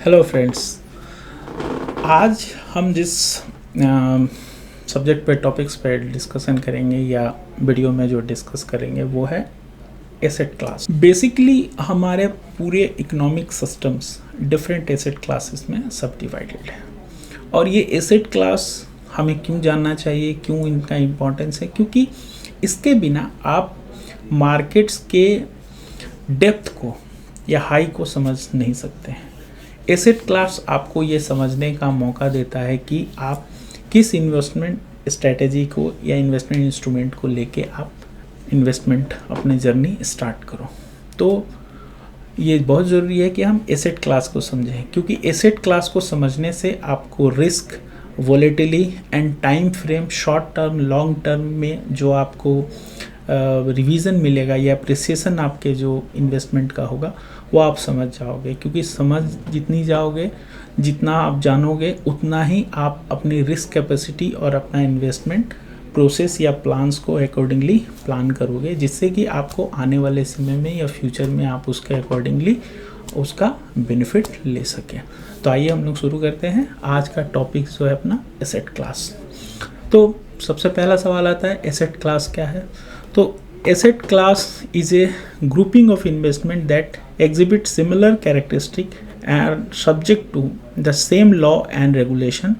Hello friends, आज हम जिस सब्जेक्ट पे टॉपिक्स पे डिस्कशन करेंगे या वीडियो में जो डिस्कस करेंगे वो है एसेट क्लास। बेसिकली हमारे पूरे economic systems different asset classes में सब डिवाइडेड है और ये एसेट क्लास हमें क्यों जानना चाहिए, क्यों इनका इम्पोर्टेंस है, क्योंकि इसके बिना आप मार्केट्स के डेप्थ को या हाई को समझ नहीं सकते हैं। एसेट क्लास आपको ये समझने का मौका देता है कि आप किस इन्वेस्टमेंट स्ट्रेटेजी को या इन्वेस्टमेंट इंस्ट्रूमेंट को लेके आप इन्वेस्टमेंट अपनी जर्नी स्टार्ट करो। तो ये बहुत ज़रूरी है कि हम एसेट क्लास को समझें, क्योंकि एसेट क्लास को समझने से आपको risk, volatility and time frame, short term, long term में जो आपको रिवीजन मिलेगा या अप्रिसिएशन आपके जो इन्वेस्टमेंट का होगा वो आप समझ जाओगे। क्योंकि समझ जितनी जाओगे, जितना आप जानोगे, उतना ही आप अपनी रिस्क कैपेसिटी और अपना इन्वेस्टमेंट प्रोसेस या प्लान्स को अकॉर्डिंगली प्लान करोगे, जिससे कि आपको आने वाले समय में या फ्यूचर में आप उसके अकॉर्डिंगली उसका बेनिफिट ले सकें। तो आइए हम लोग शुरू करते हैं। आज का टॉपिक जो है अपना एसेट क्लास। तो सबसे पहला सवाल आता है एसेट क्लास क्या है। तो asset class is a grouping of investment that exhibit similar characteristic and subject to the same law and regulation.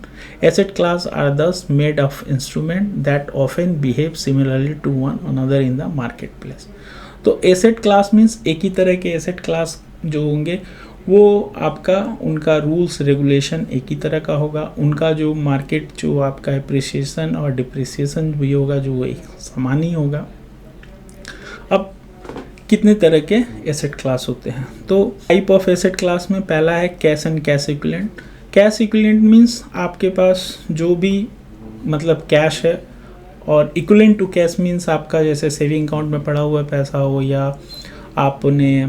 Asset class are thus made of instruments that often behave similarly to one another in the marketplace. तो asset class means एक ही तरह के asset class जो होंगे वो आपका उनका rules regulation एक ही तरह का होगा, उनका जो मार्केट जो आपका अप्रिसिएशन और डिप्रिसिएशन भी होगा जो एक समान ही होगा। अब कितने तरह के एसेट क्लास होते हैं। तो टाइप ऑफ एसेट क्लास में पहला है cash and cash equivalent. Cash equivalent means आपके पास जो भी मतलब कैश है, और इक्विवेलेंट टू कैश मीन्स आपका जैसे सेविंग अकाउंट में पड़ा हुआ पैसा हो या आपने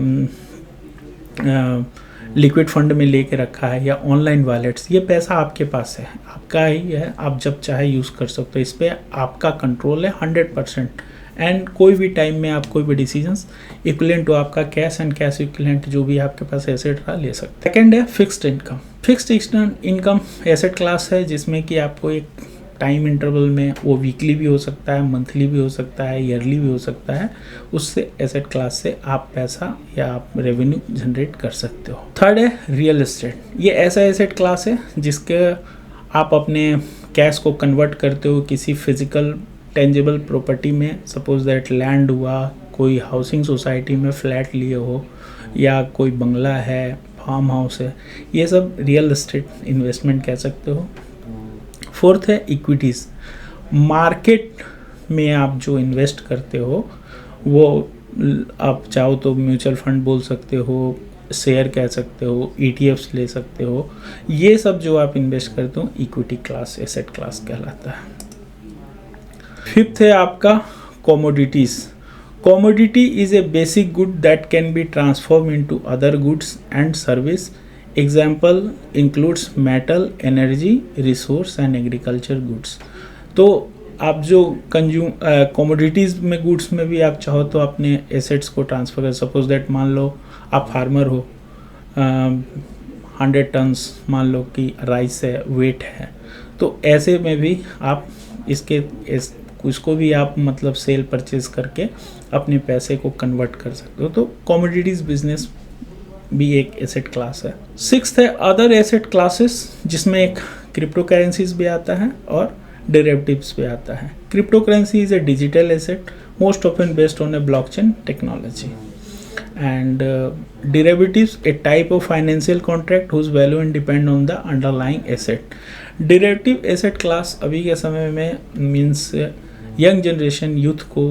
लिक्विड फंड में लेके रखा है या ऑनलाइन वॉलेट्स, ये पैसा आपके पास है, आपका ही है, आप जब चाहे यूज़ कर सकते हो। इस पर आपका कंट्रोल है 100%। एंड कोई भी टाइम में आप कोई भी डिसीजंस इक्विवेलेंट टू आपका कैश एंड कैश इक्विवेलेंट जो भी आपके पास एसेट रहा ले सकते हैं। सेकेंड है fixed income. Fixed income asset class है जिसमें कि आपको एक टाइम इंटरवल में, वो वीकली भी हो सकता है, मंथली भी हो सकता है, ईयरली भी हो सकता है, उससे एसेट क्लास से आप पैसा या आप रेवेन्यू जनरेट कर सकते हो। थर्ड है रियल एस्टेट। ये ऐसा एसेट क्लास है जिसके आप अपने कैश को कन्वर्ट करते हो किसी फिजिकल टेंजिबल प्रॉपर्टी में। सपोज दैट लैंड हुआ, कोई हाउसिंग सोसाइटी में फ्लैट लिए हो, या कोई बंगला है, फार्म हाउस है, ये सब रियल एस्टेट इन्वेस्टमेंट कह सकते हो। फोर्थ है इक्विटीज़। मार्केट में आप जो इन्वेस्ट करते हो वो आप चाहो तो म्यूचुअल फंड बोल सकते हो, शेयर कह सकते हो, ETFs ले सकते हो। ये सब जो आप इन्वेस्ट करते हो इक्विटी क्लास एसेट क्लास कहलाता है। फिफ्थ है आपका commodities. Commodity is a basic good that can be transform into other goods and service. Example includes metal, energy, resource and agriculture goods. तो आप जो कमोडिटीज़ में गुड्स में भी आप चाहो तो अपने एसेट्स को ट्रांसफ़र कर। सपोज दैट मान लो आप फार्मर हो, 100 टन्स मान लो कि राइस है, वेट है, तो ऐसे में भी आप इसको भी आप मतलब सेल परचेज करके अपने पैसे को कन्वर्ट कर सकते हो। तो कमोडिटीज़ बिजनेस भी एक एसेट क्लास है। सिक्स्थ है अदर एसेट क्लासेस, जिसमें एक क्रिप्टो करेंसीज भी आता है और डेरिवेटिव्स भी आता है। Crypto currency is a digital asset most often based on A blockchain technology, and derivatives a type of financial contract whose value and depend on the underlying asset. Derivative asset class अभी के समय में means young generation youth को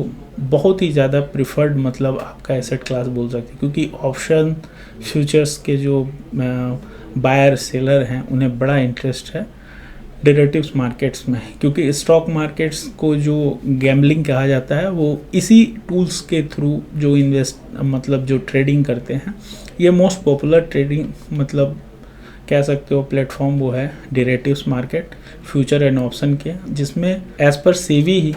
बहुत ही ज़्यादा preferred मतलब आपका asset class बोल सकते हैं, क्योंकि ऑप्शन फ्यूचर्स के जो बायर सेलर हैं उन्हें बड़ा इंटरेस्ट है डेरिवेटिव्स मार्केट्स में, क्योंकि स्टॉक मार्केट्स को जो गैम्बलिंग कहा जाता है वो इसी टूल्स के थ्रू जो मतलब जो ट्रेडिंग करते हैं, ये मोस्ट पॉपुलर ट्रेडिंग मतलब कह सकते हो प्लेटफॉर्म वो है derivatives market, future and option के, जिसमें एज पर सेबी ही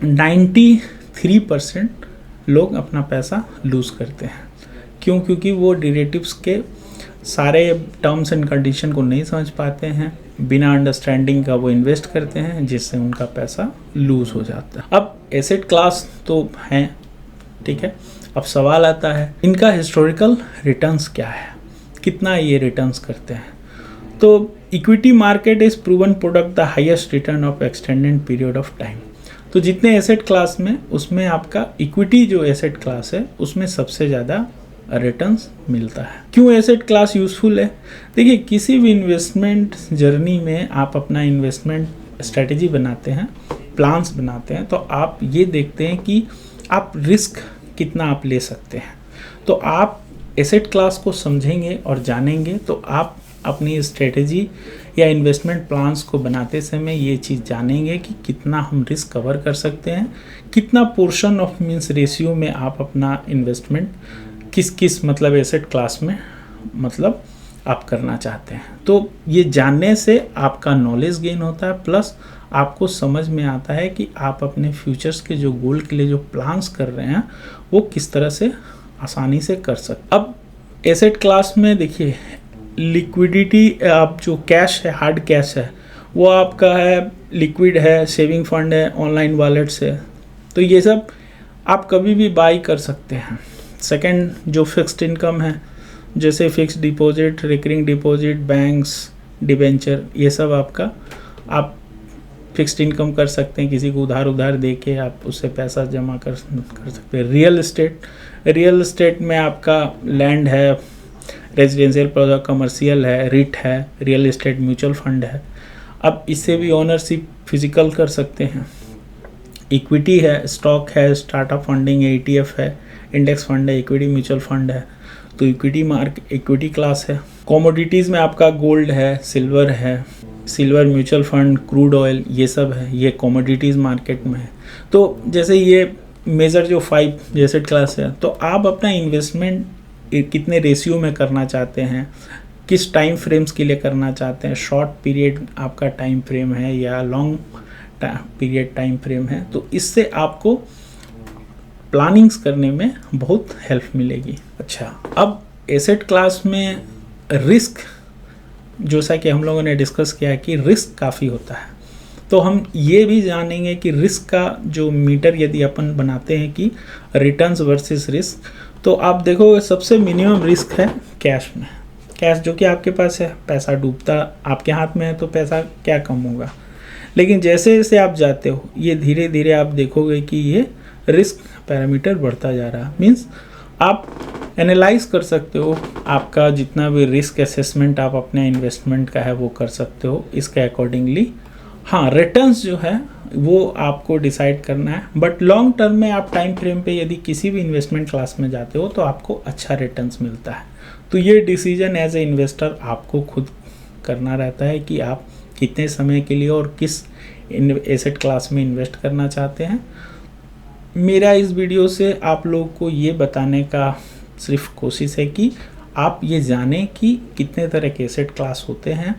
93% लोग अपना पैसा लूज़ करते हैं। क्यों? क्योंकि वो डेरिवेटिव्स के सारे टर्म्स एंड कंडीशन को नहीं समझ पाते हैं, बिना अंडरस्टैंडिंग का वो इन्वेस्ट करते हैं, जिससे उनका पैसा लूज हो जाता है। अब एसेट क्लास तो हैं, ठीक है। अब सवाल आता है इनका हिस्टोरिकल रिटर्न्स क्या है, कितना ये रिटर्न्स करते हैं। तो equity market is proven product the highest return of extended period of time. तो जितने एसेट क्लास में, उसमें आपका इक्विटी जो एसेट क्लास है उसमें सबसे ज़्यादा रिटर्न्स मिलता है। क्यों एसेट क्लास यूज़फुल है? देखिए, किसी भी इन्वेस्टमेंट जर्नी में आप अपना इन्वेस्टमेंट स्ट्रेटेजी बनाते हैं, प्लान्स बनाते हैं, तो आप ये देखते हैं कि आप रिस्क कितना आप ले सकते हैं। तो आप एसेट क्लास को समझेंगे और जानेंगे तो आप अपनी स्ट्रेटेजी या इन्वेस्टमेंट प्लान्स को बनाते समय ये चीज़ जानेंगे कि कितना हम रिस्क कवर कर सकते हैं, कितना पोर्शन ऑफ मीन्स रेशियो में आप अपना इन्वेस्टमेंट किस किस मतलब एसेट क्लास में मतलब आप करना चाहते हैं। तो ये जानने से आपका नॉलेज गेन होता है, प्लस आपको समझ में आता है कि आप अपने फ्यूचर्स के जो गोल के लिए जो प्लान्स कर रहे हैं वो किस तरह से आसानी से कर सकते। अब एसेट क्लास में देखिए, लिक्विडिटी, आप जो कैश है, हार्ड कैश है, वो आपका है, लिक्विड है, सेविंग फंड है, ऑनलाइन वॉलेट्स है, तो ये सब आप कभी भी बाई कर सकते हैं। सेकंड, जो फिक्स्ड इनकम है, जैसे fixed deposit, recurring deposit, banks, debenture, ये सब आपका आप फिक्स्ड इनकम कर सकते हैं, किसी को उधार दे के आप उससे पैसा जमा कर सकते हैं। रियल एस्टेट में आपका लैंड है, रेजिडेंशियल प्रोजेक्ट, कमर्शियल है, रिट है, रियल एस्टेट म्यूचुअल फंड है। अब इससे भी ओनरशिप फिजिकल कर सकते हैं। इक्विटी है, स्टॉक है, स्टार्टअप फंडिंग है, ETF है, इंडेक्स फंड है, इक्विटी म्यूचुअल फंड है, तो इक्विटी क्लास है। कमोडिटीज़ में आपका गोल्ड है, silver mutual fund, crude oil, ये सब है, ये कमोडिटीज़ मार्केट में है। तो जैसे ये मेजर जो 5 एसेट क्लास है, तो आप अपना इन्वेस्टमेंट कितने रेशियो में करना चाहते हैं, किस टाइम फ्रेम्स के लिए करना चाहते हैं, शॉर्ट पीरियड आपका टाइम फ्रेम है या लॉन्ग पीरियड टाइम फ्रेम है, तो इससे आपको प्लानिंग्स करने में बहुत हेल्प मिलेगी। अच्छा, अब एसेट क्लास में रिस्क, जैसा कि हम लोगों ने डिस्कस किया है कि रिस्क काफ़ी होता है, तो हम ये भी जानेंगे कि रिस्क का जो मीटर यदि अपन बनाते हैं कि रिटर्न्स वर्सेस रिस्क, तो आप देखोगे सबसे मिनिमम रिस्क है कैश में। कैश जो कि आपके पास है, पैसा डूबता आपके हाथ में है तो पैसा क्या कम होगा, लेकिन जैसे जैसे आप जाते हो ये धीरे धीरे आप देखोगे कि ये रिस्क पैरामीटर बढ़ता जा रहा है। मीन्स आप एनालाइज कर सकते हो, आपका जितना भी रिस्क असेसमेंट आप अपने इन्वेस्टमेंट का है वो कर सकते हो इसके अकॉर्डिंगली। हाँ, रिटर्न्स जो है वो आपको डिसाइड करना है, बट लॉन्ग टर्म में आप टाइम फ्रेम पे यदि किसी भी इन्वेस्टमेंट क्लास में जाते हो तो आपको अच्छा रिटर्न्स मिलता है। तो ये डिसीजन एज ए इन्वेस्टर आपको खुद करना रहता है कि आप कितने समय के लिए और किस एसेट क्लास में इन्वेस्ट करना चाहते हैं। मेरा इस वीडियो से आप लोगों को ये बताने का सिर्फ कोशिश है कि आप ये जानें कि कितने तरह के एसेट क्लास होते हैं,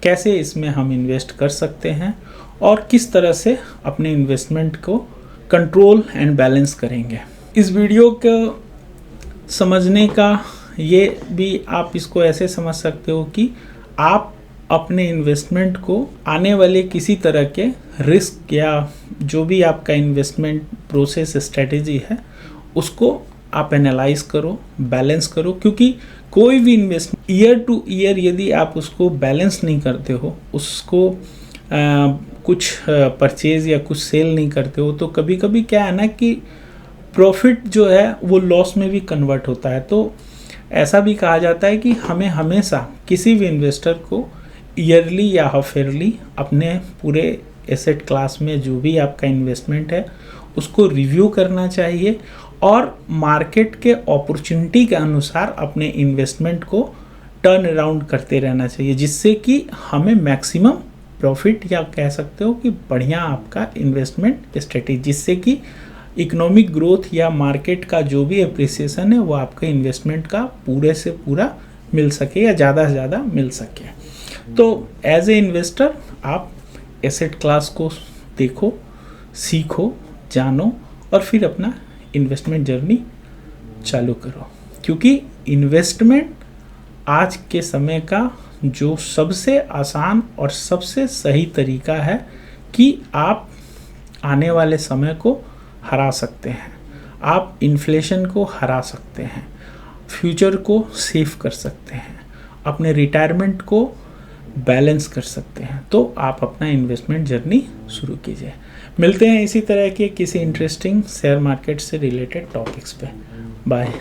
कैसे इसमें हम इन्वेस्ट कर सकते हैं और किस तरह से अपने इन्वेस्टमेंट को कंट्रोल एंड बैलेंस करेंगे। इस वीडियो को समझने का ये भी आप इसको ऐसे समझ सकते हो कि आप अपने इन्वेस्टमेंट को आने वाले किसी तरह के रिस्क या जो भी आपका इन्वेस्टमेंट प्रोसेस स्ट्रेटेजी है उसको आप एनालाइज करो, बैलेंस करो, क्योंकि कोई भी इन्वेस्टमेंट ईयर टू ईयर यदि आप उसको बैलेंस नहीं करते हो, उसको कुछ परचेज या कुछ सेल नहीं करते हो, तो कभी कभी क्या है ना कि प्रॉफिट जो है वो लॉस में भी कन्वर्ट होता है। तो ऐसा भी कहा जाता है कि हमें हमेशा किसी भी इन्वेस्टर को ईयरली या हाफ ईयरली अपने पूरे एसेट क्लास में जो भी आपका इन्वेस्टमेंट है उसको रिव्यू करना चाहिए और मार्केट के अपॉर्चुनिटी के अनुसार अपने इन्वेस्टमेंट को टर्न अराउंड करते रहना चाहिए, जिससे कि हमें मैक्सिमम प्रॉफिट या कह सकते हो कि बढ़िया आपका इन्वेस्टमेंट स्ट्रेटेजी, जिससे कि इकोनॉमिक ग्रोथ या मार्केट का जो भी एप्रिसिएशन है वो आपके इन्वेस्टमेंट का पूरे से पूरा मिल सके या ज़्यादा से ज़्यादा मिल सके। तो एज ए इन्वेस्टर आप एसेट क्लास को देखो, सीखो, जानो और फिर अपना इन्वेस्टमेंट जर्नी चालू करो, क्योंकि इन्वेस्टमेंट आज के समय का जो सबसे आसान और सबसे सही तरीका है कि आप आने वाले समय को हरा सकते हैं, आप इन्फ्लेशन को हरा सकते हैं, फ्यूचर को सेव कर सकते हैं, अपने रिटायरमेंट को बैलेंस कर सकते हैं। तो आप अपना इन्वेस्टमेंट जर्नी शुरू कीजिए। मिलते हैं इसी तरह के किसी इंटरेस्टिंग शेयर मार्केट से रिलेटेड टॉपिक्स पे। बाय।